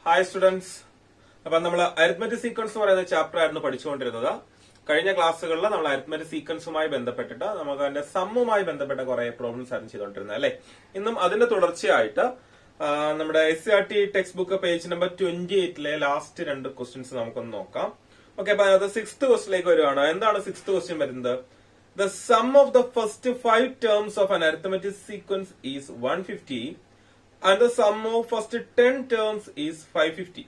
Hi students. അപ്പൊ നമ്മൾ arithmetic sequence പറയുന്ന ചാപ്റ്റർ ആയിരുന്നു പഠിച്ചുകൊണ്ടിരുന്നത്. കഴിഞ്ഞ ക്ലാസ്സുകളിൽ നമ്മൾ അരിത്മെറ്റിക് സീക്വൻസുമായി ബന്ധപ്പെട്ടിട്ട് നമുക്ക് അതിന്റെ സമ്മുമായി ബന്ധപ്പെട്ട കുറെ പ്രോബ്ലംസ് ആയിരുന്നു ചെയ്തുകൊണ്ടിരുന്നത് അല്ലെ. ഇന്നും അതിന്റെ തുടർച്ചയായിട്ട് നമ്മുടെ SCRT text book page number 28 last രണ്ട് ക്വസ്റ്റ്യൻസ് നമുക്കൊന്ന് നോക്കാം. ഓക്കെ, അപ്പൊ അത് 6th ക്വസ്റ്റിലേക്ക് വരുവാണ്. എന്താണ് 6th ക്വസ്റ്റ്യൻ വരുന്നത്? The sum of the first 5 terms of an arithmetic sequence is 150 and the sum of first 10 terms is 550.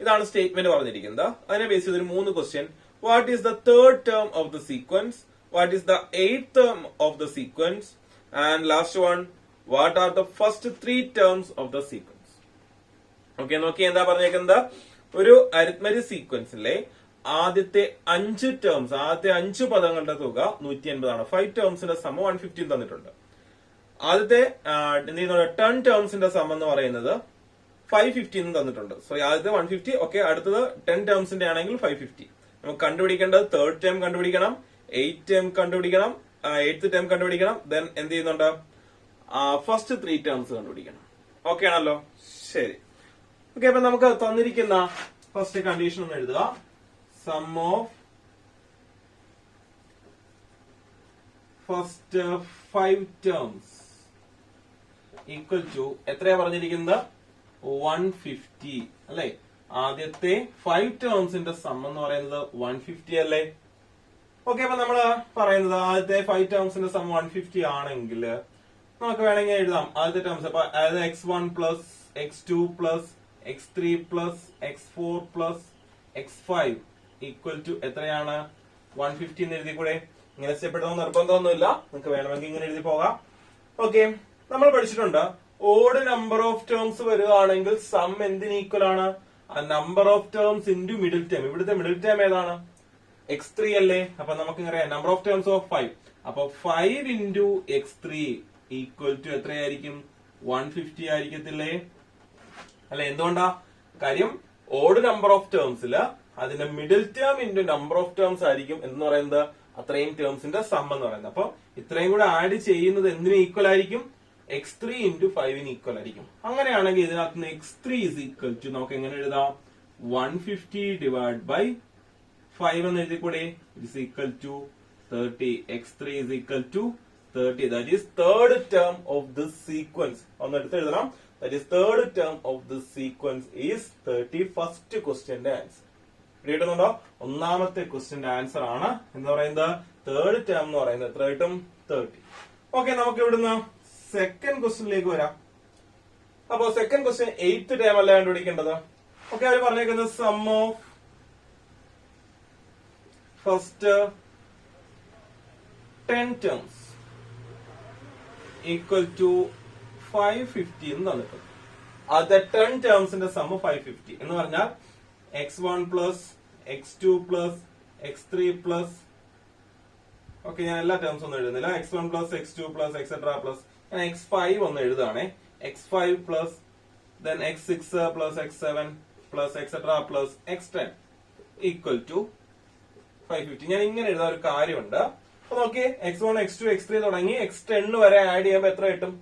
ഇതാണ് സ്റ്റേറ്റ്മെന്റ് പറഞ്ഞിരിക്കുന്നത്. അതിനെ ബേസ് ചെയ്തൊരു 3 question. What is the third term of the sequence? What is the 8th term of the sequence? And last one, what are the first 3 terms of the sequence? Okay, നോക്കി എന്താ പറഞ്ഞേക്കുന്നത്. ഒരു arithmetic സീക്വൻസിലെ ആദ്യത്തെ 5 terms, ആദ്യത്തെ 5 പദങ്ങളുടെ തുക 180 ആണ്. 5 ടേംസിന്റെ സമം 150 തന്നിട്ടുണ്ട്. ആദ്യത്തെ 10 ടേംസിന്റെ സമം എന്ന് പറയുന്നത് 550 എന്ന് തന്നിട്ടുണ്ട്. സോ ആദ്യത്തെ 150. ഓക്കെ, അടുത്തത് 10 ടേംസിന്റെ ആണെങ്കിൽ 550. നമുക്ക് കണ്ടുപിടിക്കേണ്ടത് തേർഡ് ടേം കണ്ടുപിടിക്കണം, 8th ടേം കണ്ടുപിടിക്കണം, 8th ടേം കണ്ടുപിടിക്കണം. ദെൻ എന്ത് ചെയ്യുന്നുണ്ട്, ഫസ്റ്റ് 3 ടേംസ് കണ്ടുപിടിക്കണം. ഓക്കെ ആണല്ലോ, ശരി. ഓക്കെ, അപ്പൊ നമുക്ക് തന്നിരിക്കുന്ന ഫസ്റ്റ് കണ്ടീഷൻ ഒന്ന് എഴുതുക. Sum of first 5 terms equal to എത്രയാ പറഞ്ഞിരിക്കുന്നത്? 150 അല്ലെ. ആദ്യത്തെ 5 ടേംസിന്റെ സം എന്ന് പറയുന്നത് 150 അല്ലേ. ഓക്കെ, അപ്പൊ നമ്മള് പറയുന്നത് ആദ്യത്തെ 5 ടേംസിന്റെ സം 150 ആണെങ്കിൽ നമുക്ക് വേണമെങ്കിൽ എഴുതാം ആദ്യത്തെ ടേംസ്. അപ്പൊ അതായത് x1 plus x2 plus x3 plus x4 plus x5 equal to എത്രയാണ്? 150 എന്ന് എഴുതി കൂടെ. ഇങ്ങനെ സ്റ്റെപ്പെടുന്ന നിർബന്ധമൊന്നുമില്ല, നിങ്ങൾക്ക് വേണമെങ്കിൽ ഇങ്ങനെ എഴുതി പോകാം. ഓക്കെ, നമ്മൾ പഠിച്ചിട്ടുണ്ട് ഓഡ് നമ്പർ ഓഫ് ടേംസ് വരികയാണെങ്കിൽ സം എന്തിന് ഈക്വൽ ആണ്? Number of terms into middle term. ഇവിടുത്തെ മിഡിൽ ടേം ഏതാണ്? x3 അല്ലേ. അപ്പൊ നമുക്ക് അറിയാം നമ്പർ ഓഫ് ടേംസ് ഓഫ് 5. അപ്പൊ 5 ഇൻറ്റു x3 ഈക്വൽ ടു എത്രയായിരിക്കും? 150 ആയിരിക്കത്തില്ലേ അല്ലെ. എന്തുകൊണ്ടാ? കാര്യം ഓഡ് നമ്പർ ഓഫ് ടേംസില് അതിന്റെ middle term into number of terms ആയിരിക്കും എന്ന് പറയുന്നത് അത്രയും ടേംസിന്റെ സം എന്ന് പറയുന്നത്. അപ്പൊ ഇത്രയും കൂടെ ആഡ് ചെയ്യുന്നത് എന്തിന് ഈക്വൽ ആയിരിക്കും? x3 ഇൻറ്റു 5 ഈക്വൽ ആയിരിക്കും. അങ്ങനെയാണെങ്കിൽ ഇതിനകത്ത് നിന്ന് x3 ഇസ് ഈക്വൽ ടു നമുക്ക് എങ്ങനെ എഴുതാം? 150 ഡിവൈഡ് ബൈ 5 എന്ന് എഴുതി കൂടെ. Is equal to 30. x3 is equal to 30. That is third term of this sequence. ഒന്ന് എടുത്ത് എഴുതണം. That is third term of this sequence is 30. First ക്വസ്റ്റ്യന്റെ ആൻസർ കിട്ടുന്നുണ്ടോ? ഒന്നാമത്തെ ക്വസ്റ്റ്യന്റെ ആൻസർ ആണ് എന്ന് പറയുന്നത് തേർഡ് ടേം എന്ന് പറയുന്നത് എത്ര കിട്ടും? 30. ഓക്കെ, നമുക്ക് ഇവിടുന്ന് സെക്കൻഡ് ക്വസ്റ്റ്യനിലേക്ക് വരാം. അപ്പോ സെക്കൻഡ് ക്വസ്റ്റ്യൻ 8th ടേം അല്ല കണ്ടുപിടിക്കേണ്ടത്. ഓക്കെ, അവർ പറഞ്ഞേക്കുന്നത് sum of first 10 terms equal to 550 എന്ന് തന്നിട്ടുണ്ട്. ആദ്യത്തെ 10 ടേംസിന്റെ സം 550 എന്ന് പറഞ്ഞാൽ x1 plus x2 plus x3 plus, okay ഞാൻ എല്ലാ ടേംസ് ഒന്നും എഴുതുന്നില്ല, x1 plus x2 plus etcetera plus ഞാൻ x5 ഒന്ന് എഴുതുകയാണെ. x5 plus then x6 plus x7 plus etcetera plus x10 equal to 550. ഞാൻ ഇങ്ങനെ എഴുതാൻ ഒരു കാര്യമുണ്ട്. അപ്പൊ നോക്കിയേ, x1 x2 x3 തുടങ്ങി x10 വരെ ആഡ് ചെയ്യുമ്പോൾ എത്ര കിട്ടും?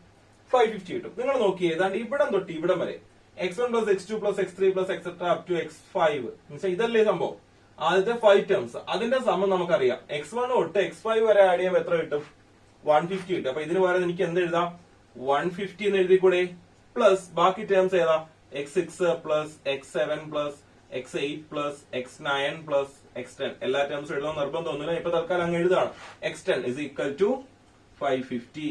550 കിട്ടും. നിങ്ങൾ നോക്കിയേ, ഏതാണ്ട് ഇവിടം തൊട്ട് ഇവിടം വരെ x1 plus x2 plus x3 plus etcetera up to x5. ഇതല്ലേ സംഭവം? ആദ്യത്തെ 5 ടേംസ് അതിന്റെ സമം നമുക്കറിയാം. x1 തൊട്ട് x5 വരെ ആഡ് ചെയ്യുമ്പോൾ എത്ര കിട്ടും? 150 കിട്ടും. അപ്പൊ ഇതിന് പകരം എനിക്ക് എന്ത് എഴുതാം? 150 എന്ന് എഴുതി കൂടെ. പ്ലസ് ബാക്കി ടേംസ് ഏതാ? x6 plus x7 plus x8 plus x9 plus x10. എല്ലാ ടേംസും എഴുതാൻ നിർബന്ധമൊന്നുമില്ല, ഇപ്പൊ തൽക്കാലം അങ്ങ് എഴുതാണ്. x10 is equal to 550.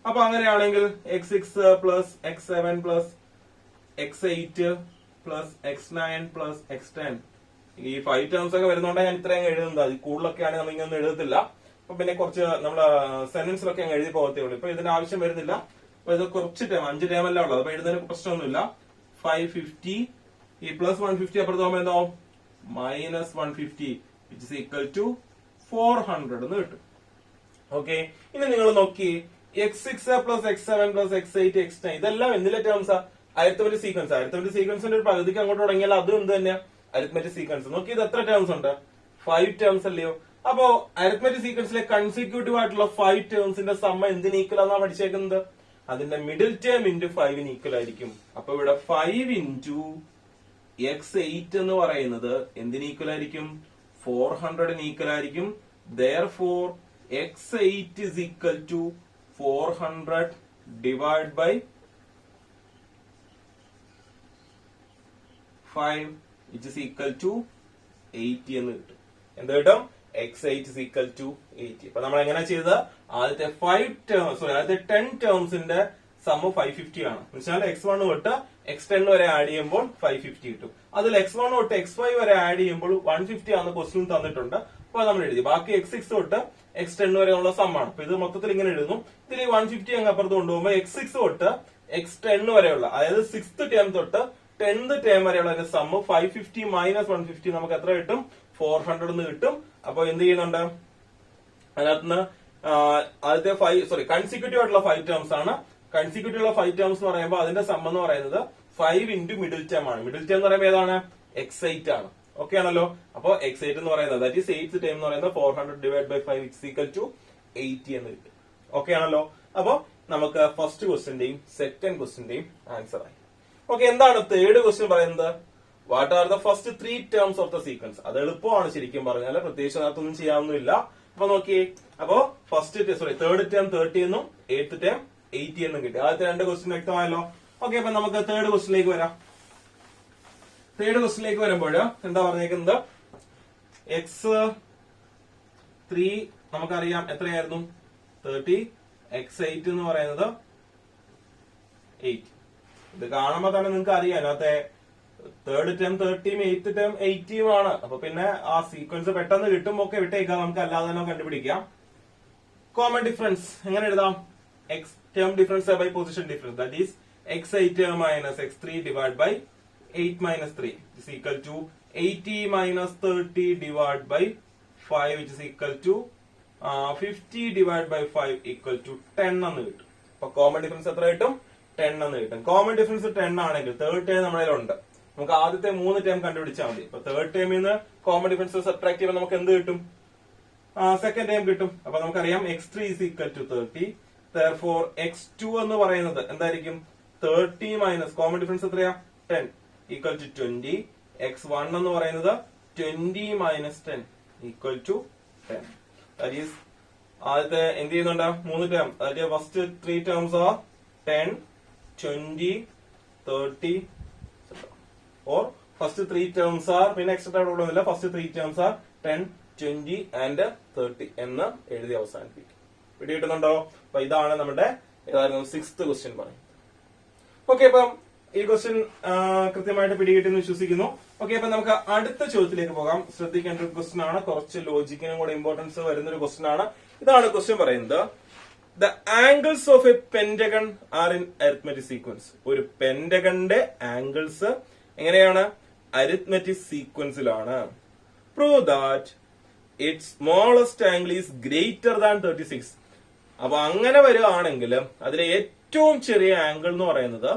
അപ്പൊ അങ്ങനെയാണെങ്കിൽ x6 plus x7 plus x8 plus x9 plus x10, ഈ 5 ടേംസ് ഒക്കെ വരുന്നോണ്ടാണ് ഞാൻ ഇത്രയും എഴുതുന്നത്. അത് കൂടുതലൊക്കെ ആണെങ്കിൽ നമ്മൾ ഇങ്ങനെ എഴുതത്തില്ല. അപ്പൊ പിന്നെ കുറച്ച് നമ്മള് സെന്റൻസിലൊക്കെ അങ്ങ് എഴുതി പോകത്തേ ഉള്ളൂ. ഇപ്പൊ ഇതിന്റെ ആവശ്യം വരുന്നില്ല. അപ്പൊ ഇത് കുറച്ച് ടേം 5 ടേം അല്ല ഉള്ളത്. അപ്പൊ എഴുതുന്നതിന് പ്രശ്നമൊന്നുമില്ല. 550 ഈ പ്ലസ് 150 അപ്പുറത്ത് പോകുമ്പോൾ എന്താ? Minus 150 which is equal to 400 എന്ന് കിട്ടും. ഓക്കെ, ഇനി നിങ്ങൾ നോക്കി x6 plus x7 plus x8 x9 ഇതെല്ലാം എന്തിലെ ടേംസാ? Arithmetic sequence. അരിത്മെറ്റിക് സീക്വൻസിന്റെ ഒരു പകുതിക്ക് അങ്ങോട്ട് തുടങ്ങിയാൽ അതും എന്ത് തന്നെയാ? Arithmetic sequence. നോക്കി ഇത് എത്ര ടേംസ് ഉണ്ട്? 5 ടേംസ് അല്ലയോ? അപ്പോ അരിത്മെറ്റിക് സീക്വൻസിലെ കൺസിക്യൂട്ടീവ് ആയിട്ടുള്ള 5 ടേംസിന്റെ സമ്മ എന്തിന് ഈക്വൽ ആണെന്നാണ് പഠിച്ചേക്കുന്നത്? അതിന്റെ മിഡിൽ ടേം ഇൻറ്റു 5 ഈക്വൽ ആയിരിക്കും. അപ്പൊ ഇവിടെ 5 ഇൻറ്റു x8 എന്ന് പറയുന്നത് എന്തിന് ഈക്വൽ ആയിരിക്കും? 400 ഈക്വൽ ആയിരിക്കും. Therefore x8 is equal to 400 divided by 5 which is equal to 80 എന്ന് കിട്ടും. എന്ത് കിട്ടും? x8 is equal to 80. അപ്പൊ നമ്മൾ എങ്ങനെ ചെയ്തത്? ആദ്യത്തെ 10 ടേംസിന്റെ സം 550 ആണ്. എന്നുവെച്ചാൽ x1 തൊട്ട് x10 വരെ ആഡ് ചെയ്യുമ്പോൾ 550 കിട്ടും. അതിൽ x1 തൊട്ട് x5 വരെ ആഡ് ചെയ്യുമ്പോൾ 150 ആണ് ക്വസ്റ്റ്യൻ തന്നിട്ടുണ്ട്. അപ്പൊ നമ്മൾ എഴുതി. ബാക്കി x6 തൊട്ട് x10 വരെയുള്ള സം ആണ്. അപ്പൊ ഇത് മൊത്തത്തിൽ ഇങ്ങനെ എഴുതുന്നു. ഇതിൽ 150 അങ്ങ് അപ്പുറത്ത് കൊണ്ടുപോകുമ്പോൾ x6 തൊട്ട് x10 വരെയുള്ള, അതായത് 6th ടേം തൊട്ട് 10th ടേം വരെയുള്ള സം 550 മൈനസ് 150 നമുക്ക് എത്ര കിട്ടും? 400 എന്ന് കിട്ടും. അപ്പൊ എന്ത് ചെയ്യുന്നുണ്ട്? അതിനകത്ത് ആദ്യത്തെ കൺസിക്യൂട്ടീവ് ആയിട്ടുള്ള 5 ടേംസ് ആണ്. കൺസിക്യൂട്ടീവ് ഉള്ള 5 ടേംസ് എന്ന് പറയുമ്പോൾ അതിന്റെ സം എന്ന് പറയുന്നത് 5 into മിഡിൽ ടേം ആണ്. മിഡിൽ ടേം എന്ന് പറയുമ്പോൾ ഏതാണ്? x8 ആണ്. ഓക്കെ ആണല്ലോ. അപ്പൊ x8 എന്ന് പറയുന്നത് ദാറ്റ് ഈസ് 8th ടേം എന്ന് പറയുന്നത് 400 divided by 5 is equal to 80 എന്ന് കിട്ടും. ഓക്കെ ആണല്ലോ. അപ്പൊ നമുക്ക് ഫസ്റ്റ് ക്വസ്റ്റിന്റെയും സെക്കൻഡ് ക്വസ്റ്റിന്റെയും ആൻസർ ആയി. ഓക്കെ, എന്താണ് തേർഡ് ക്വസ്റ്റ്യൻ പറയുന്നത്? What are the first 3 terms of the sequence? അത് എളുപ്പമാണ് ശരിക്കും പറഞ്ഞാൽ, പ്രത്യേകിച്ച് അതിനകത്തൊന്നും ചെയ്യാവുന്നില്ല. അപ്പൊ നോക്കിയേ, അപ്പോ തേർഡ് ടേം 30 എന്നും 8th ടേം 80 എന്നും കിട്ടി. ആദ്യത്തെ 2 ക്വസ്റ്റ്യൻ വ്യക്തമായല്ലോ. ഓക്കെ, അപ്പൊ നമുക്ക് തേർഡ് ക്വസ്റ്റ്യനിലേക്ക് വരാം. തേർഡ് ക്വസ്റ്റ്യനിലേക്ക് വരുമ്പോൾ എന്താ പറഞ്ഞേക്കുന്നത്? x3 നമുക്കറിയാം എത്രയായിരുന്നു? 30. x8 എന്ന് പറയുന്നത് 8. ഇത് കാണുമ്പോ തന്നെ നിങ്ങൾക്ക് അറിയാം അതിനകത്തെ തേർഡ് ടേം 30ഉം 8th ടേം 80ഉം ആണ്. അപ്പൊ പിന്നെ ആ സീക്വൻസ് പെട്ടെന്ന് കിട്ടും. ഒക്കെ വിട്ടേക്കാം, നമുക്ക് അല്ലാതെ തന്നെ കണ്ടുപിടിക്കാം. കോമൺ ഡിഫറൻസ് എങ്ങനെ എഴുതാം? x term difference by position difference, that is x8 minus x3 divide by 8 minus 3 is equal to 80 minus 30 divided by 5 which is equal to 50 divided by 5 equal to 10 എന്ന് കിട്ടും. അപ്പൊ കോമൺ ഡിഫറൻസ് എത്ര കിട്ടും? 10 എന്ന് കിട്ടും. Common difference 10 ആണെങ്കിൽ third term നമ്മുടെ ഉണ്ട്. നമുക്ക് ആദ്യത്തെ 3 ടേം കണ്ടുപിടിച്ചാൽ മതി. അപ്പൊ തേർഡ് ടേമിൽ നിന്ന് കോമൺ ഡിഫറൻസ് സബ്ട്രാക്ട് ചെയ്യുമ്പോൾ നമുക്ക് എന്ത് കിട്ടും? സെക്കൻഡ് ടേം കിട്ടും. അപ്പൊ നമുക്കറിയാം x3 is equal to 30. Therefore x2 എന്ന് പറയുന്നത് എന്തായിരിക്കും? 30 മൈനസ് കോമൺ ഡിഫറൻസ് എത്രയാ? 10 equal to 20. x1 എന്ന് പറയുന്നത് 20 minus 10 equal to 10. That is ആദ്യത്തെ എന്ത് ചെയ്യുന്നുണ്ട്? 3 ടേം, അതായത് first 3 terms R 10, 20, 30. Or first 3 terms are, പിന്നെ എക്സ്ട്രാ കൊടുക്കുന്നില്ല, ഫസ്റ്റ് 3 terms are 10, 20 and 30 എന്ന് എഴുതി അവസാനിപ്പിക്കും. പിടികിട്ടുന്നുണ്ടോ? അപ്പൊ ഇതാണ് നമ്മുടെ ഏതായിരുന്നു 6th ക്വസ്റ്റ്യൻ പറയുന്നത്. ഓക്കെ, അപ്പം ഈ ക്വസ്റ്റ്യൻ കൃത്യമായിട്ട് പിടികിട്ടെന്ന് വിശ്വസിക്കുന്നു. ഓക്കെ, അപ്പൊ നമുക്ക് അടുത്ത ചോദ്യത്തിലേക്ക് പോകാം. ശ്രദ്ധിക്കേണ്ട ഒരു ക്വസ്റ്റ്യൻ ആണ്, കുറച്ച് ലോജിക്കിനും കൂടെ ഇമ്പോർട്ടൻസ് വരുന്ന ഒരു ക്വസ്റ്റ്യൻ ആണ്. ഇതാണ് ക്വസ്റ്റ്യൻ പറയുന്നത്: The angles of a pentagon are in arithmetic sequence. ഒരു പെന്റഗണിന്റെ ആംഗിൾസ് എങ്ങനെയാണ്? Arithmetic സീക്വൻസിലാണ്. Prove that its smallest angle is greater than 36. അപ്പൊ അങ്ങനെ വരികയാണെങ്കിൽ അതിലെ ഏറ്റവും ചെറിയ ആംഗിൾ എന്ന് പറയുന്നത്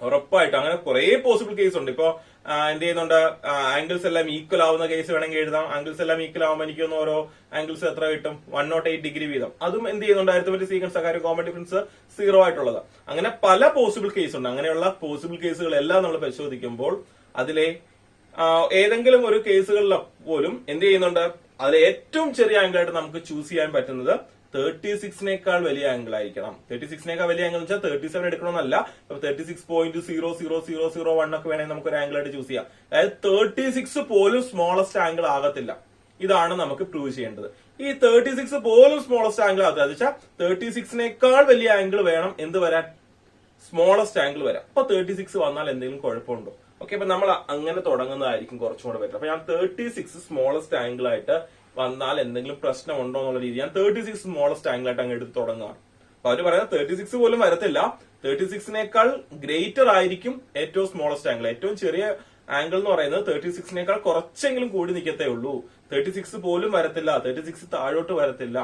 ഉറപ്പായിട്ടും, അങ്ങനെ കുറെ പോസിബിൾ കേസ് ഉണ്ട്. ഇപ്പൊ എന്ത് ചെയ്യുന്നുണ്ട്? ആംഗിൾസ് എല്ലാം ഈക്വൽ ആവുന്ന കേസ് വേണമെങ്കിൽ എഴുതാം. ആംഗിൾസ് എല്ലാം ഈക്വൽ ആവുമ്പോൾ എനിക്ക് ഓരോ ആംഗിൾസ് എത്ര കിട്ടും? 108 ഡിഗ്രി വീതം. അതും എന്ത് ചെയ്യുന്നുണ്ട്? അരിത്മെറ്റിക് സീക്വൻസ് കാര്യം കോമൺ ഡിഫറൻസ് 0 ആയിട്ടുള്ളത്. അങ്ങനെ പല പോസിബിൾ കേസ് ഉണ്ട്. അങ്ങനെയുള്ള പോസിബിൾ കേസുകളെല്ലാം നമ്മൾ പരിശോധിക്കുമ്പോൾ അതിലെ ഏതെങ്കിലും ഒരു കേസുകളിൽ പോലും എന്ത് ചെയ്യുന്നുണ്ട്? അതിലെ ഏറ്റവും ചെറിയ ആംഗിൾ ആയിട്ട് നമുക്ക് ചൂസ് ചെയ്യാൻ പറ്റുന്നത് 36നേക്കാൾ വലിയ ആംഗിൾ ആയിരിക്കണം. 36നേക്കാൾ വലിയ ആംഗിൾ എന്ന് വെച്ചാൽ 37 എടുക്കണമെന്നല്ല. 36.00001 ഒക്കെ വേണമെങ്കിൽ നമുക്ക് ഒരു ആംഗിൾ ആയിട്ട് ചൂസ് ചെയ്യാം. അതായത് 36 പോലും സ്മോളസ്റ്റ് ആംഗിൾ ആകത്തില്ല. ഇതാണ് നമുക്ക് പ്രൂവ് ചെയ്യേണ്ടത്. ഈ 36 പോലും സ്മോളസ്റ്റ് ആംഗിൾ ആകത്തില്ല എന്ന് വെച്ചാൽ 36നേക്കാൾ വലിയ ആംഗിൾ വേണം എന്ത് വരാൻ? സ്മോളസ്റ്റ് ആംഗിൾ വരാം. അപ്പൊ 36 വന്നാൽ എന്തെങ്കിലും കുഴപ്പമുണ്ടോ? ഓക്കെ, അപ്പൊ നമ്മൾ അങ്ങനെ തുടങ്ങുന്നതായിരിക്കും കുറച്ചും കൂടെ ബെറ്റർ. അപ്പൊ ഞാൻ 36 സ്മോളസ്റ്റ് ആംഗിൾ ആയിട്ട് വന്നാൽ എന്തെങ്കിലും പ്രശ്നം ഉണ്ടോ എന്നുള്ള രീതി ഞാൻ 36 സ്മോളസ്റ്റ് ആംഗിൾ ആയിട്ട് അങ്ങ് എടുത്ത് തുടങ്ങുകയാണ്. അപ്പൊ അവര് പറയുന്നത് 36 പോലും വരത്തില്ല, 36നേക്കാൾ ഗ്രേറ്റർ ആയിരിക്കും ഏറ്റവും സ്മോളസ്റ്റ് ആംഗിൾ. ഏറ്റവും ചെറിയ ആംഗിൾ എന്ന് പറയുന്നത് 36നേക്കാൾ കുറച്ചെങ്കിലും കൂടി നിൽക്കത്തേ ഉള്ളൂ. 36 പോലും വരത്തില്ല, 36 താഴോട്ട് വരത്തില്ല.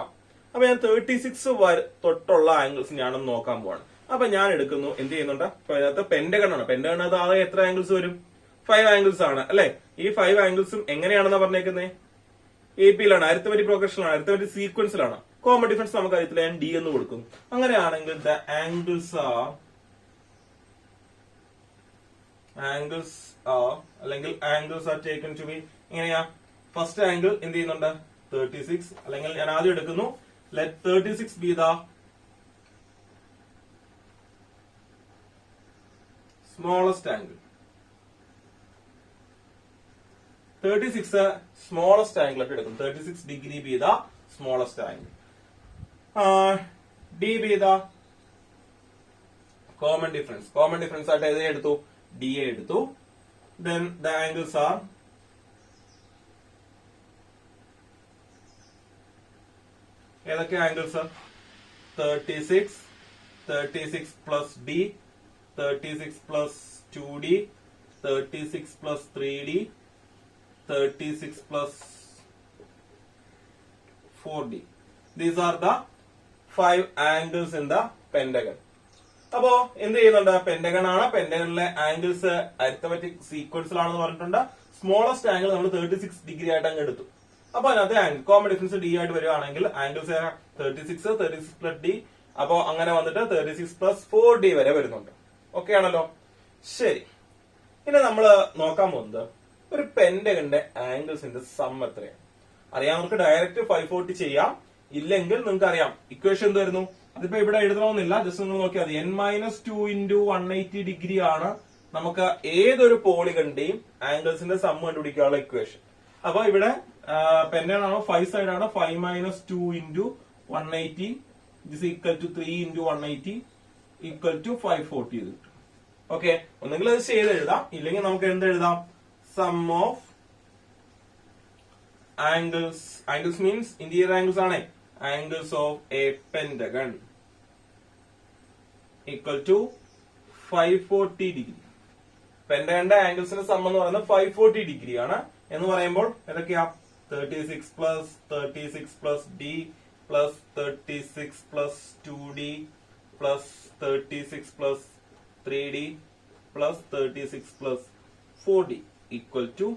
അപ്പൊ ഞാൻ 36 തൊട്ടുള്ള ആംഗിൾസ് ഞാനൊന്ന് നോക്കാൻ പോവാണ്. അപ്പൊ ഞാൻ എടുക്കുന്നു, എന്ത് ചെയ്യുന്നുണ്ട്? അപ്പൊ അതിനകത്ത് പെന്റഗൺ ആണ്. പെന്റഗൺ അത് ആകെ എത്ര ആംഗിൾസ് വരും? 5 ആംഗിൾസ് ആണ് അല്ലെ? ഈ 5 ആംഗിൾസും എങ്ങനെയാണെന്നാ പറഞ്ഞേക്കുന്നത്? AP-ലാണ്, അരിത്മെറ്റിക് പ്രോഗ്രഷനിലാണ്, അരിത്മെറ്റിക് സീക്വൻസിലാണ്. കോമൺ ഡിഫറൻസ് നമുക്ക് അറിയത്തില്ല, ഞാൻ D എന്ന് കൊടുക്കുന്നു. അങ്ങനെയാണെങ്കിൽ ദ ആംഗിൾസ് ആർ ആംഗിൾസ് അല്ലെങ്കിൽ angles are taken to be എങ്ങനെയാ ഫസ്റ്റ് ആംഗിൾ എന്ത് ചെയ്യുന്നുണ്ട് 36 അല്ലെങ്കിൽ ഞാൻ ആദ്യം എടുക്കുന്നു let 36 be the smallest angle 36 smallest angle ആയിട്ട് എടുക്കും 36 degree be the smallest angle d be the common difference ആയിട്ട് ഏതേ എടുത്തു ഡി എ എടുത്തു then the angles are ഏതൊക്കെ angles 36 plus D 36 plus 2d 36 plus 3d 36 plus 4d these are the 5 angles in the pentagon. അപ്പോ എന്ത് ചെയ്യുന്നുണ്ട് pentagon ആണ് പെന്റഗണിലെ ആംഗിൾസ് അരിത്തമെറ്റിക് സീക്വൻസിലാണെന്ന് പറഞ്ഞിട്ടുണ്ട് സ്മോളസ്റ്റ് ആംഗിൾ നമ്മൾ 36 ഡിഗ്രി ആയിട്ട് അങ്ങ് എടുത്തു അപ്പൊ അതിനകത്ത് ആംഗിൾ കോമൺ ഡിഫറൻസ് ഡി ആയിട്ട് വരുവാണെങ്കിൽ ആംഗിൾസ് 36 പ്ലസ് ഡി അപ്പോ അങ്ങനെ വന്നിട്ട് 36 പ്ലസ് 4d വരെ വരുന്നുണ്ട് ഓക്കെ ആണല്ലോ ശരി ഇനി നമ്മൾ നോക്കാൻ പോകുന്നത് ഒരു പെന്റഗണിന്റെ ആംഗിൾസിന്റെ സം എത്രയാണ് അറിയാവുന്നവർക്ക് ഡയറക്റ്റ് 540 ചെയ്യാം ഇല്ലെങ്കിൽ നിങ്ങൾക്ക് അറിയാം ഇക്വേഷൻ എന്ത് വരുന്നു അതിപ്പോ ഇവിടെ എഴുതണമെന്നില്ല ജസ്റ്റ് നിങ്ങൾ നോക്കിയാൽ മതി n-2 into 180 ഡിഗ്രി ആണ് നമുക്ക് ഏതൊരു പോളിഗണിന്റെയും ആംഗിൾസിന്റെ സം കണ്ടുപിടിക്കാനുള്ള ഇക്വേഷൻ അപ്പൊ ഇവിടെ പെന്റഗൺ ആണോ 5 സൈഡ് ആണ് 5-2 into 180 is equal to 3 into 180 equal to 540 ഇത് കിട്ടും ഓക്കെ ഒന്നെങ്കിൽ അത് ചെയ്ത് എഴുതാം ഇല്ലെങ്കിൽ നമുക്ക് എന്ത് എഴുതാം sum of angles means interior angles ആണ് angles of a pentagon equal to 540 degree പെന്റഗണിന്റെ ആംഗിൾസിന്റെ സം എന്ന് പറയുന്നത് 540 ഡിഗ്രി ആണ് എന്ന് പറയുമ്പോൾ ഏതൊക്കെയാ 36 plus d plus 36 plus 2d plus 36 plus 3d plus 36 plus 4d equal to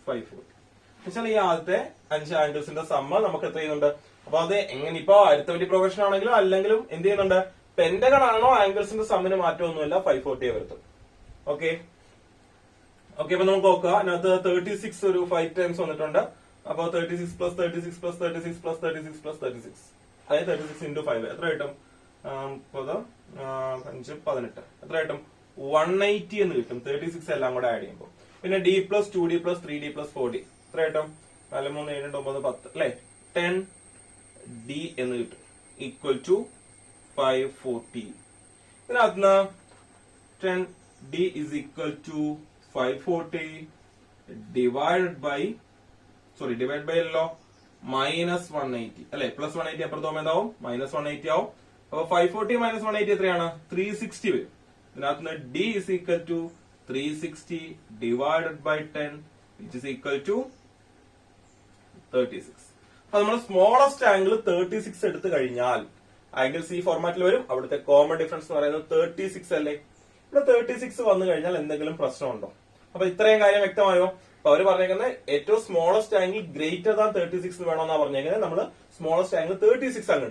540 എന്നുവെച്ചാൽ ഈ ആദ്യത്തെ 5 ആംഗിൾസിന്റെ സമ്മ നമുക്ക് എത്ര ചെയ്യുന്നുണ്ട് അപ്പൊ അത് എങ്ങനെ ഇപ്പൊ അരിത്തമെറ്റിക് പ്രൊഗ്രഷൻ ആണെങ്കിലും അല്ലെങ്കിലും എന്ത് ചെയ്യുന്നുണ്ട് പെന്റഗൺ ആണോ ആംഗിൾസിന്റെ സമ്മിന് മാറ്റമൊന്നുമില്ല 540 വരുത്തും ഓക്കെ അപ്പൊ നമുക്ക് നോക്കുക അതിനകത്ത് 36 ഒരു 5 ടൈംസ് വന്നിട്ടുണ്ട് അപ്പൊ 36 പ്ലസ് 36 പ്ലസ് 36 പ്ലസ് 36 പ്ലസ് 36 അതായത് 36 into 5 എത്ര കിട്ടും 5 18 എത്ര കിട്ടും 180 എന്ന് കിട്ടും 36 എല്ലാം കൂടെ ആഡ് ചെയ്യുമ്പോൾ പിന്നെ D plus 2d plus 3d plus 4d എത്ര കിട്ടും 4 3 7 9 10 അല്ലെ 10d എന്ന് കിട്ടും ഈക്വൽ ടു 540 ഇതിനകത്ത് 10d is equal to 540 divided by അല്ലോ മൈനസ് 180 അല്ലെ പ്ലസ് 180 അപ്പുറത്ത് പോകുമ്പോൾ എന്താവും മൈനസ് 180 ആവും അപ്പൊ 540 മൈനസ് 180 എത്രയാണ് 360 വരും ഇതിനകത്ത് d is equal to 360 divided by 10 which is equal to 36 അപ്പൊ നമ്മൾ സ്മോളസ്റ്റ് ആംഗിൾ 36 എടുത്തു കഴിഞ്ഞാൽ ആംഗിൾസ് ഈ ഫോർമാറ്റിൽ വരും അവിടുത്തെ കോമൺ ഡിഫറൻസ് എന്ന് പറയുന്നത് 36 അല്ലേ ഇവിടെ 36 വന്നു കഴിഞ്ഞാൽ എന്തെങ്കിലും പ്രശ്നമുണ്ടോ അപ്പൊ ഇത്രയും കാര്യം വ്യക്തമായോ അപ്പൊ അവര് പറഞ്ഞേക്കുന്നത് ഏറ്റവും സ്മോളസ്റ്റ് ആംഗിൾ ഗ്രേറ്റർ ദാൻ 36 വേണമെന്നാ പറഞ്ഞേക്കുന്നത് നമ്മൾ സ്മോളസ്റ്റ് ആംഗിൾ 36 അങ്ങ്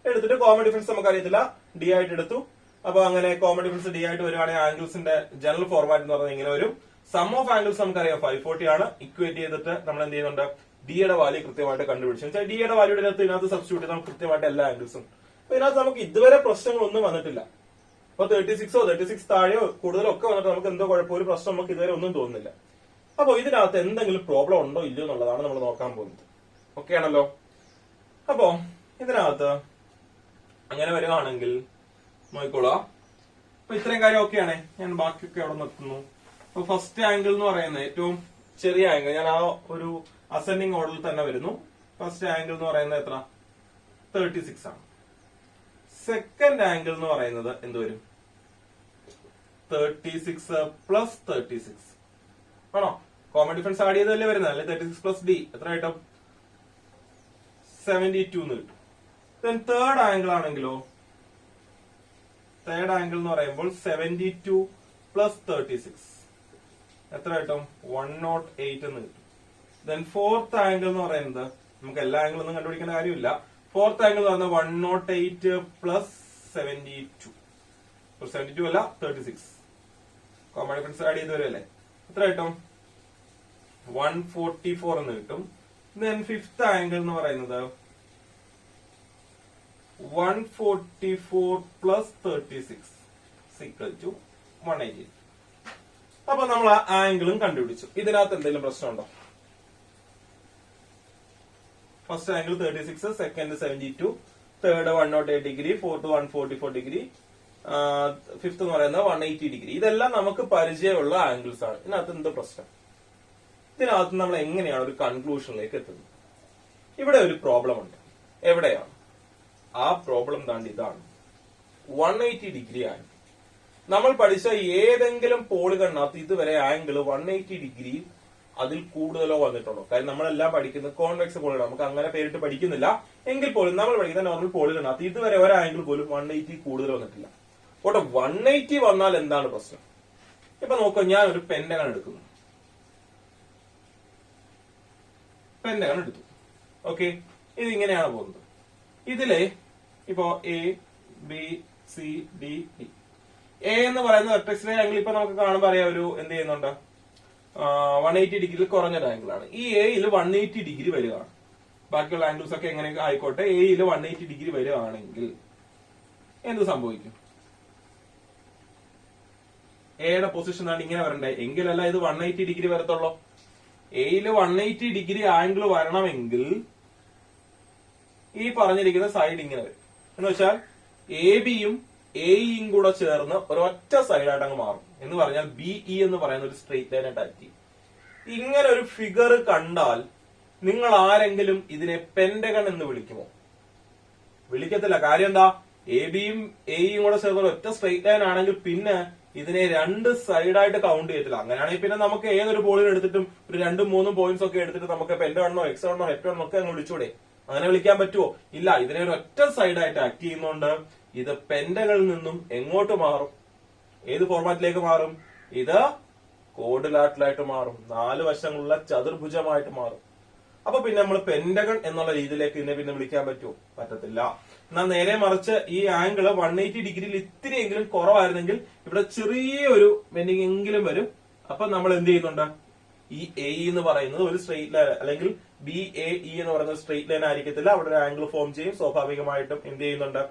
എടുത്തിട്ട് കോമൺ ഡിഫറൻസ് നമുക്ക് അറിയത്തില്ല ഡി ആയിട്ട് എടുത്തു അപ്പൊ അങ്ങനെ കോമൺ ഡിഫറൻസ് ഡി ആയിട്ട് വരുവാണെങ്കിൽ ആംഗിൾസിന്റെ ജനറൽ ഫോർമാറ്റ് എന്ന് പറഞ്ഞാൽ ഇങ്ങനെ വരും സം ഓഫ് ആംഗിൾസ് നമുക്കറിയാം 540 ആണ് ഇക്വേറ്റ് ചെയ്തിട്ട് നമ്മൾ എന്ത് ചെയ്യുന്നുണ്ട് ഡിയുടെ വാല്യൂ കൃത്യമായിട്ട് കണ്ടുപിടിച്ചു വെച്ചാൽ ഡിയുടെ വാല്യൂടെ ഇതിനകത്ത് സബ്സ്റ്റിറ്റ്യൂട്ട് ചെയ്ത് നമുക്ക് കൃത്യമായിട്ട് എല്ലാ ആംഗിൾസും അപ്പൊ ഇതിനകത്ത് നമുക്ക് ഇതുവരെ പ്രശ്നങ്ങളൊന്നും വന്നിട്ടില്ല അപ്പൊ 36 താഴെയോ കൂടുതലോ ഒക്കെ വന്നിട്ട് നമുക്ക് എന്തോ കുഴപ്പം ഒരു പ്രശ്നം നമുക്ക് ഇതുവരെ ഒന്നും തോന്നുന്നില്ല അപ്പൊ ഇതിനകത്ത് എന്തെങ്കിലും പ്രോബ്ലം ഉണ്ടോ ഇല്ലയോ എന്നുള്ളതാണ് നമ്മൾ നോക്കാൻ പോകുന്നത് ഓക്കെ ആണല്ലോ അപ്പോ ഇതിനകത്ത് അങ്ങനെ വരികയാണെങ്കിൽ നോക്കിക്കോളാം അപ്പൊ ഇത്രയും കാര്യം ഓക്കെയാണേ ഞാൻ ബാക്കിയൊക്കെ അവിടെ നിർത്തുന്നു അപ്പൊ ഫസ്റ്റ് ആംഗിൾ എന്ന് പറയുന്നത് ഏറ്റവും ചെറിയ ആംഗിൾ ഞാൻ ആ ഒരു അസെൻഡിങ് ഓർഡറിൽ തന്നെ വരുന്നു ഫസ്റ്റ് ആംഗിൾ എന്ന് പറയുന്നത് എത്ര 36 ആണ് സെക്കൻഡ് ആംഗിൾ എന്ന് പറയുന്നത് എന്ത് വരും 36 പ്ലസ് 36 ആണോ കോമൺ ഡിഫറൻസ് ആഡ് ചെയ്തല്ലേ വരുന്നത് അല്ലെ 36 പ്ലസ് ഡി എത്ര കിട്ടും 72 എന്ന് കിട്ടും ദെൻ തേർഡ് ആംഗിൾ ആണെങ്കിലോ തേർഡ് ആംഗിൾ എന്ന് പറയുമ്പോൾ 72 പ്ലസ് 36 എത്ര കിട്ടും 108 എന്ന് കിട്ടും ദെൻ ഫോർത്ത് ആംഗിൾ എന്ന് പറയുന്നത് നമുക്ക് എല്ലാ ആംഗിളും ഒന്നും കണ്ടുപിടിക്കേണ്ട കാര്യമില്ല ഫോർത്ത് ആംഗിൾ എന്ന് പറയുന്നത് 108 പ്ലസ് 72 അല്ല 36 കോമൺ ഡിഫറൻസ് ആഡ് ചെയ്ത് വരുമല്ലേ, എത്ര കിട്ടും? 144 എന്ന് കിട്ടും. ദെൻ ഫിഫ്ത്ത് ആംഗിൾ എന്ന് പറയുന്നത് 144 പ്ലസ് 36 ഈക്വൽ ടു 180. അപ്പൊ നമ്മൾ ആ ആംഗിളും കണ്ടുപിടിച്ചു. ഇതിനകത്ത് എന്തെങ്കിലും പ്രശ്നമുണ്ടോ? First angle 36, second 72, third 108 degree, fourth 144 degree, fifth എന്ന് പറയുന്നത് 180 ഡിഗ്രി. ഇതെല്ലാം നമുക്ക് പരിചയമുള്ള ആംഗിൾസ് ആണ്. ഇതിനകത്ത് എന്ത് പ്രശ്നം? ഇതിനകത്ത് നമ്മൾ എങ്ങനെയാണ് ഒരു കൺക്ലൂഷനിലേക്ക് എത്തുന്നത്? ഇവിടെ ഒരു പ്രോബ്ലം ഉണ്ട്. എവിടെയാണ് ആ പ്രോബ്ലം? താണ്ടി ഇതാണ് 180 ഡിഗ്രി ആംഗിൾ. നമ്മൾ പഠിച്ച ഏതെങ്കിലും പോളിഗണിനകത്ത് ഇതുവരെ ആംഗിൾ 180 ഡിഗ്രി അതിൽ കൂടുതലോ വന്നിട്ടുണ്ടോ? കാര്യം നമ്മളെല്ലാം പഠിക്കുന്നത് കോൺവെക്സ് പോളിഗൺ, നമുക്ക് അങ്ങനെ പേരിട്ട് പഠിക്കുന്നില്ല. എങ്കിൽ പോലും നമ്മൾ പഠിക്കുന്ന നോർമൽ പോളിഗണിനകത്ത് ഇതുവരെ ഒരു ആംഗിൾ പോലും 180 കൂടുതൽ വന്നിട്ടില്ല. ഓട്ടെ 180 വന്നാൽ എന്താണ് പ്രശ്നം? ഇപ്പൊ നോക്കുക, ഞാൻ ഒരു പെന്റഗൺ എടുക്കുന്നു. പെന്റഗൺ എടുത്തു. ഓക്കെ, ഇത് ഇങ്ങനെയാണ് പോകുന്നത്. ഇതിലെ ഇപ്പോ A B C D E. A എന്ന് പറയുന്ന വെർട്ടെക്സിലെ ആംഗിൾ ഇപ്പൊ നമുക്ക് കാണുമ്പോൾ അറിയാം, ഒരു എന്ത് ചെയ്യുന്നുണ്ട്, 180 ഡിഗ്രിയിൽ കുറഞ്ഞൊരു ആംഗിൾ ആണ്. ഈ എയിൽ 180 ഡിഗ്രി വരികയാണ്. ബാക്കിയുള്ള ആംഗിൾസ് ഒക്കെ എങ്ങനെയൊക്കെ ആയിക്കോട്ടെ, എയിൽ 180 ഡിഗ്രി വരികയാണെങ്കിൽ എന്ത് സംഭവിക്കും? എയുടെ പൊസിഷൻ ആണ് ഇങ്ങനെ വരണ്ടേ, എങ്കിലല്ല ഇത് 180 ഡിഗ്രി വരത്തുള്ളൂ. എയിൽ 180 ഡിഗ്രി ആംഗിൾ വരണമെങ്കിൽ ഈ പറഞ്ഞിരിക്കുന്ന സൈഡ് ഇങ്ങനെ വരും. എന്ന് വെച്ചാൽ എ ബിയും എയും കൂടെ ചേർന്ന് ഒരൊറ്റ സൈഡായിട്ട് അങ്ങ് മാറും. എന്ന് പറഞ്ഞാൽ ബിഇ എന്ന് പറയുന്ന ഒരു സ്ട്രെയിറ്റ് ലൈൻ ആയിട്ട് ആക്ട് ചെയ്യും. ഇങ്ങനെ ഒരു ഫിഗർ കണ്ടാൽ നിങ്ങൾ ആരെങ്കിലും ഇതിനെ പെന്റഗൺ എന്ന് വിളിക്കുമോ? വിളിക്കത്തില്ല. കാര്യം എന്താ? എ ബിയും എയും കൂടെ ചേർന്ന് ഒറ്റ സ്ട്രെയിറ്റ് ലൈൻ ആണെങ്കിൽ പിന്നെ ഇതിനെ രണ്ട് സൈഡായിട്ട് കൗണ്ട് ചെയ്യത്തില്ല. അങ്ങനെയാണെങ്കിൽ പിന്നെ നമുക്ക് ഏതൊരു പോളിന് എടുത്തിട്ടും ഒരു 2-3 പോയിന്റ്സ് ഒക്കെ എടുത്തിട്ട് നമുക്ക് പെന്റഗണോ എക്സഗണോ ഹെപ്റ്റഗണോ ഒക്കെ അങ്ങ് വിളിച്ചൂടെ? അങ്ങനെ വിളിക്കാൻ പറ്റുമോ? ഇല്ല. ഇതിനെ ഒരു ഒറ്റ സൈഡായിട്ട് ആക്ട് ചെയ്യുന്നോണ്ട് ഇത് പെന്റഗണിൽ നിന്നും എങ്ങോട്ട് മാറും? ഏത് ഫോർമാറ്റിലേക്ക് മാറും? ഇത് കോഡിലാറ്ററലായിട്ട് മാറും. 4 വശങ്ങളുള്ള ചതുർഭുജമായിട്ട് മാറും. അപ്പൊ പിന്നെ നമ്മൾ പെന്റഗൺ എന്നുള്ള രീതിയിലേക്ക് ഇതിനെ പിന്നെ വിളിക്കാൻ പറ്റുമോ? പറ്റത്തില്ല. എന്നാൽ നേരെ മറിച്ച് ഈ ആംഗിൾ 180 ഡിഗ്രിയിൽ ഇത്തിരിയെങ്കിലും കുറവായിരുന്നെങ്കിൽ ഇവിടെ ചെറിയൊരു ബെൻഡിങ് എങ്കിലും വരും. അപ്പൊ നമ്മൾ എന്ത് ചെയ്യുന്നുണ്ട്? ഈ എ എന്ന് പറയുന്നത് ഒരു സ്ട്രെയിറ്റ് ലൈൻ, അല്ലെങ്കിൽ ബി എ ഇ എന്ന് പറയുന്നത് സ്ട്രെയിറ്റ് ലൈൻ ആയിരിക്കത്തില്ല. അവിടെ ഒരു ആംഗിൾ ഫോം ചെയ്യും. സ്വാഭാവികമായിട്ടും എന്ത് ചെയ്യുന്നുണ്ട്?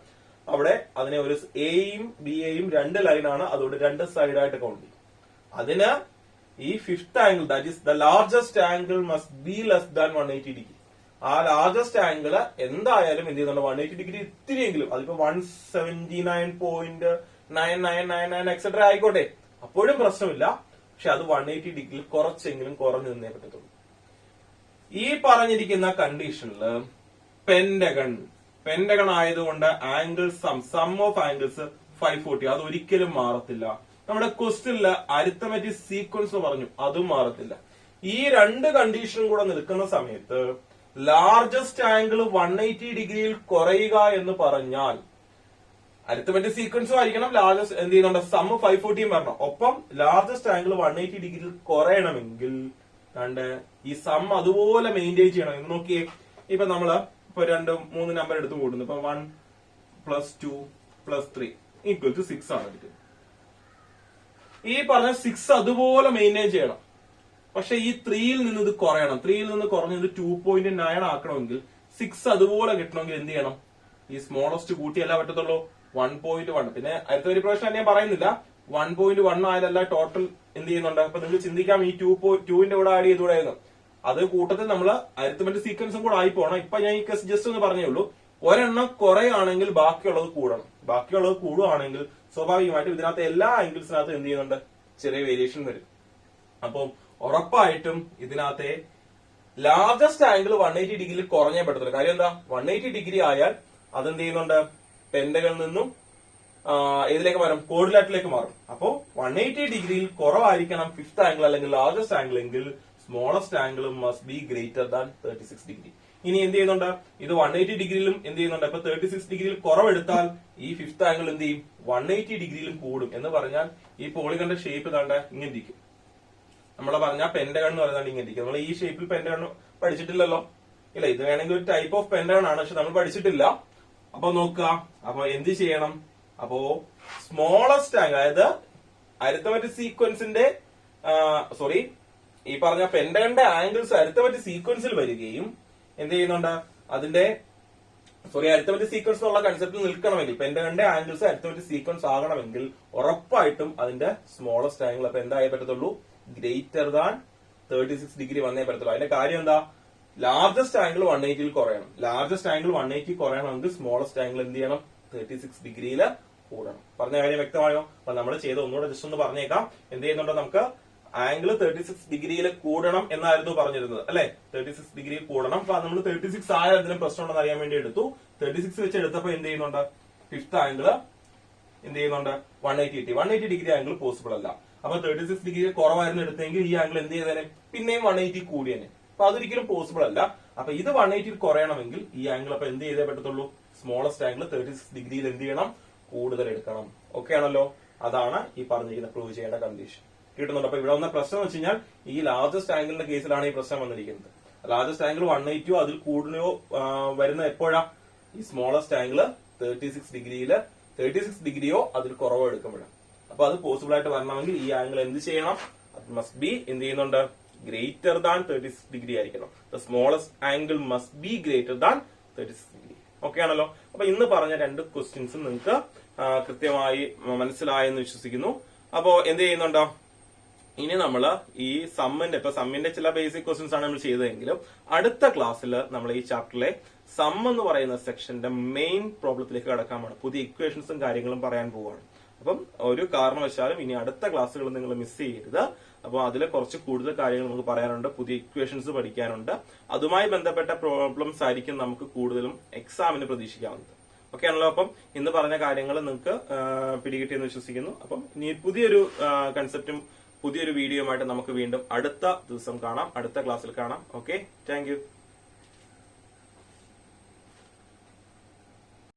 അവിടെ അതിനെ ഒരു എയും ബി എയും 2 ലൈനാണ്, അതുകൊണ്ട് 2 സൈഡായിട്ട് കൗണ്ട് ചെയ്യും. അതിന് ഈ fifth angle, that is the largest angle must be less than 180 degree. ആ ലാർജസ്റ്റ് ആംഗിൾ എന്തായാലും എന്ത് ചെയ്യുന്നുണ്ട്? 180 ഡിഗ്രി ഇത്തിരിയെങ്കിലും, അതിപ്പോ 179.9999 എക്സെട്ര ആയിക്കോട്ടെ, അപ്പോഴും പ്രശ്നമില്ല. പക്ഷെ അത് 180 ഡിഗ്രിയിൽ കുറച്ചെങ്കിലും കുറഞ്ഞു നിന്നേ പറ്റത്തുള്ളൂ. ഈ പറഞ്ഞിരിക്കുന്ന കണ്ടീഷനിൽ പെന്റഗൺ ആയതുകൊണ്ട് ആംഗിൾ സം ഓഫ് ആംഗിൾസ് 540, അത് ഒരിക്കലും മാറത്തില്ല. നമ്മുടെ ക്വസ്റ്റ്യനില് അരിത്തമെറ്റിക് സീക്വൻസ് പറഞ്ഞു, അതും മാറത്തില്ല. ഈ 2 കണ്ടീഷനും കൂടെ നിൽക്കുന്ന സമയത്ത് ലാർജസ്റ്റ് ആംഗിൾ 180 ഡിഗ്രിയിൽ കുറയുക എന്ന് പറഞ്ഞാൽ അരിത്തമെറ്റിക് സീക്വൻസും ആയിരിക്കണം, ലാർജസ്റ്റ് എന്ത് ചെയ്യുന്നുണ്ട്? സം 540 വരണം. ഒപ്പം ലാർജസ്റ്റ് ആംഗിൾ 180 ഡിഗ്രിയിൽ കുറയണമെങ്കിൽ ഈ സം അതുപോലെ മെയിൻറ്റെയിൻ ചെയ്യണം. എന്ന് നോക്കിയേ, ഇപ്പൊ നമ്മള് ഇപ്പൊ 2-3 നമ്പർ എടുത്ത് കൂട്ടുന്നു. ഇപ്പൊ 1 + 2 + 3 = 6 ആണ് എടുക്കുന്നത്. ഈ പറഞ്ഞ 6 അതുപോലെ മെയിൻറ്റെയിൻ ചെയ്യണം. പക്ഷെ ഈ 3യിൽ നിന്ന് ഇത് കുറയണം. 3യിൽ നിന്ന് കുറഞ്ഞത് 2.9 ആക്കണമെങ്കിൽ 6 അതുപോലെ കിട്ടണമെങ്കിൽ എന്ത് ചെയ്യണം? ഈ സ്മോളസ്റ്റ് കൂട്ടിയല്ല പറ്റത്തുള്ളൂ. 1.1. പിന്നെ അടുത്ത ഒരു പ്രശ്നം ഞാൻ പറയുന്നില്ല, 1.1 ആയതല്ല ടോട്ടൽ എന്ത് ചെയ്യുന്നുണ്ട്? അപ്പൊ നിങ്ങൾ ചിന്തിക്കാം, ഈ 2ന്റെ കൂടെ ആഡ് ചെയ്തുകൂടായിരുന്നു. അത് കൂട്ടത്തിൽ നമ്മൾ അരിത്തമെറ്റിക് സീക്വൻസും കൂടെ ആയി പോകണം. ഇപ്പൊ ഞാൻ ഈ കേസ് ജസ്റ്റ് ഒന്ന് പറഞ്ഞേ ഉള്ളൂ. ഒരെണ്ണം കുറയാണെങ്കിൽ ബാക്കിയുള്ളത് കൂടണം. ബാക്കിയുള്ളത് കൂടുകയാണെങ്കിൽ സ്വാഭാവികമായിട്ടും ഇതിനകത്ത് എല്ലാ ആംഗിൾസിനകത്തും എന്ത് ചെയ്യുന്നുണ്ട്? ചെറിയ വേരിയേഷൻ വരും. അപ്പം ഉറപ്പായിട്ടും ഇതിനകത്തെ ലാർജസ്റ്റ് ആംഗിൾ 180 ഡിഗ്രിയിൽ കുറഞ്ഞേ പറ്റത്തില്ല. കാര്യം എന്താ? 180 ഡിഗ്രി ആയാൽ അതെന്ത് ചെയ്യുന്നുണ്ട്? പെന്റഗണിൽ നിന്നും ഏതിലേക്ക് മാറും? കോഡിലാറ്ററിലേക്ക് മാറും. അപ്പോ 180 ഡിഗ്രിയിൽ കുറവായിരിക്കണം ഫിഫ്ത്ത് ആംഗിൾ അല്ലെങ്കിൽ ലാർജസ്റ്റ് ആംഗിൾ എങ്കിൽ smallest angle must be greater than 36 degree. ഇനി എന്ത് ചെയ്യുന്നുണ്ട്? ഇത് 180 ഡിഗ്രിയിലും എന്ത് ചെയ്യുന്നുണ്ട്? ഇപ്പൊ 36 ഡിഗ്രിയിൽ കുറവെടുത്താൽ ഈ ഫിഫ്ത്ത് ആംഗിൾ എന്ത് ചെയ്യും? 180 ഡിഗ്രിയിലും കൂടും. എന്ന് പറഞ്ഞാൽ ഈ പോളിഗണിന്റെ ഷേപ്പ് താണ്ട ഇങ്ങനെ ഇരിക്കും. നമ്മളെ പറഞ്ഞാൽ പെന്റഗൺ എന്ന് പറയുന്നത് ഇങ്ങനെ ഇരിക്കും. നമ്മൾ ഈ ഷേപ്പിൽ പെന്റഗൺ പഠിച്ചിട്ടില്ലല്ലോ. ഇല്ല, ഇത് വേണമെങ്കിൽ ഒരു ടൈപ്പ് ഓഫ് പെന്റഗൺ ആണ്, പക്ഷെ നമ്മൾ പഠിച്ചിട്ടില്ല. അപ്പൊ നോക്കുക, അപ്പൊ എന്ത് ചെയ്യണം? അപ്പോ സ്മോളസ്റ്റ് ആംഗിൾ, അതായത് അരിത്തമെറ്റിക് സീക്വൻസിന്റെ സോറി ഈ പറഞ്ഞ പെന്റഗന്റെ ആംഗിൾസ് അരിത്തമെറ്റിക് സീക്വൻസിൽ വരികയും എന്ത് ചെയ്യുന്നുണ്ട് അതിന്റെ അരിത്തമെറ്റിക് സീക്വൻസ് എന്നുള്ള കൺസെപ്റ്റിൽ നിൽക്കണമെങ്കിൽ പെന്റഗന്റെ ആംഗിൾസ് അരിത്തമെറ്റിക് സീക്വൻസ് ആകണമെങ്കിൽ ഉറപ്പായിട്ടും അതിന്റെ സ്മോളസ്റ്റ് ആംഗിൾ അപ്പൊ എന്തായേ പറ്റത്തുള്ളൂ ഗ്രേറ്റർ ദാൻ 36 ഡിഗ്രി വന്നേ പറ്റത്തുള്ളൂ. അതിന്റെ കാര്യം എന്താ ലാർജസ്റ്റ് ആംഗിൾ 180 കുറയണം. ലാർജസ്റ്റ് ആംഗിൾ 180 കുറയണമെങ്കിൽ സ്മോളസ്റ്റ് ആംഗിൾ എന്ത് ചെയ്യണം 36 ഡിഗ്രിയിൽ കൂടണം. പറഞ്ഞ കാര്യം വ്യക്തമായോ? അപ്പൊ നമ്മൾ ചെയ്ത ഒന്നുകൂടെ ജസ്റ്റ് ഒന്ന് പറഞ്ഞേക്കാം. എന്ത് ചെയ്യുന്നുണ്ടോ നമുക്ക് ആംഗിൾ 36 ഡിഗ്രിയിൽ കൂടണം എന്നായിരുന്നു പറഞ്ഞിരുന്നത് അല്ലെ. 36 ഡിഗ്രി കൂടണം. അപ്പൊ നമ്മൾ 36 ആയ എന്തെങ്കിലും പ്രശ്നം ഉണ്ടെന്ന് അറിയാൻ വേണ്ടി എടുത്തു. 36 വെച്ച് എടുത്തപ്പോ എന്ത് ചെയ്യുന്നുണ്ട് ഫിഫ്ത് ആംഗിള് എന്ത് ചെയ്യുന്നുണ്ട് 180 ഡിഗ്രി ആംഗിൾ പോസിബിൾ അല്ല. അപ്പൊ 36 ഡിഗ്രി കുറവായിരുന്നു എടുത്തെങ്കിൽ ഈ ആംഗിൾ എന്ത് ചെയ്തേനെ പിന്നെയും 180 കൂടിയേനെ. അപ്പൊ അതൊരിക്കലും പോസിബിൾ അല്ല. അപ്പൊ ഇത് 180 കുറയണമെങ്കിൽ ഈ ആംഗിൾ അപ്പൊ എന്ത് ചെയ്തേ പറ്റത്തുള്ളൂ സ്മോളസ്റ്റ് ആംഗിൾ 36 ഡിഗ്രിയിൽ എന്ത് ചെയ്യണം കൂടുതൽ എടുക്കണം. ഓക്കെ ആണല്ലോ. അതാണ് ഈ പറഞ്ഞിരിക്കുന്ന പ്രൂവ് ചെയ്യേണ്ട കണ്ടീഷൻ. കിട്ടുന്നുണ്ട്. അപ്പൊ ഇവിടെ വന്ന പ്രശ്നം എന്ന് വെച്ച് കഴിഞ്ഞാൽ ഈ ലാർജസ്റ്റ് ആംഗിളിന്റെ കേസിലാണ് ഈ പ്രശ്നം വന്നിരിക്കുന്നത്. ലാർജസ്റ്റ് ആംഗിൾ 180 അതിൽ കൂടുതലോ വരുന്ന എപ്പോഴാ ഈ സ്മോളസ്റ്റ് ആംഗിൾ 36 ഡിഗ്രിയോ അതിൽ കുറവോ എടുക്കുമ്പോഴാണ്. അപ്പൊ അത് പോസിബിൾ ആയിട്ട് വരണമെങ്കിൽ ഈ ആംഗിൾ എന്ത് ചെയ്യണം അത് മസ്റ്റ് ബി എന്ത് ചെയ്യുന്നുണ്ട് ഗ്രേറ്റർ ദാൻ 36 ഡിഗ്രി ആയിരിക്കണം. The smallest angle must be greater than 36 degree. Okay ആണല്ലോ. അപ്പൊ ഇന്ന് പറഞ്ഞ രണ്ട് ക്വസ്റ്റ്യൻസും നിങ്ങൾക്ക് കൃത്യമായി മനസ്സിലായെന്ന് വിശ്വസിക്കുന്നു. അപ്പോ എന്ത് ചെയ്യുന്നുണ്ടോ ഇനി നമ്മൾ ഈ സമ്മിന്റെ ചില ബേസിക് ക്വസ്റ്റ്യൻസ് ആണ് നമ്മൾ ചെയ്തതെങ്കിലും അടുത്ത ക്ലാസ്സിൽ നമ്മൾ ഈ ചാപ്റ്ററിലെ സം എന്ന് പറയുന്ന സെക്ഷന്റെ മെയിൻ പ്രോബ്ലത്തിലേക്ക് കടക്കാമാണ്. പുതിയ ഇക്വേഷൻസും കാര്യങ്ങളും പറയാൻ പോവുകയാണ്. അപ്പം ഒരു കാരണവശാലും ഇനി അടുത്ത ക്ലാസ്സുകൾ നിങ്ങൾ മിസ് ചെയ്യരുത്. അപ്പൊ അതിലെ കുറച്ച് കൂടുതൽ കാര്യങ്ങൾ നമുക്ക് പറയാനുണ്ട്. പുതിയ ഇക്വേഷൻസ് പഠിക്കാനുണ്ട്. അതുമായി ബന്ധപ്പെട്ട പ്രോബ്ലംസ് ആയിരിക്കും നമുക്ക് കൂടുതലും എക്സാമിന് പ്രതീക്ഷിക്കാവുന്നത്. ഓക്കെ ആണല്ലോ. അപ്പം ഇന്ന് പറഞ്ഞ കാര്യങ്ങൾ നിങ്ങൾക്ക് പിടികിട്ടിയെന്ന് വിശ്വസിക്കുന്നു. അപ്പം ഇനി പുതിയൊരു കൺസെപ്റ്റും പുതിയൊരു വീഡിയോയുമായിട്ട് നമുക്ക് വീണ്ടും അടുത്ത ദിവസം കാണാം, അടുത്ത ക്ലാസ്സിൽ കാണാം. Okay, thank you.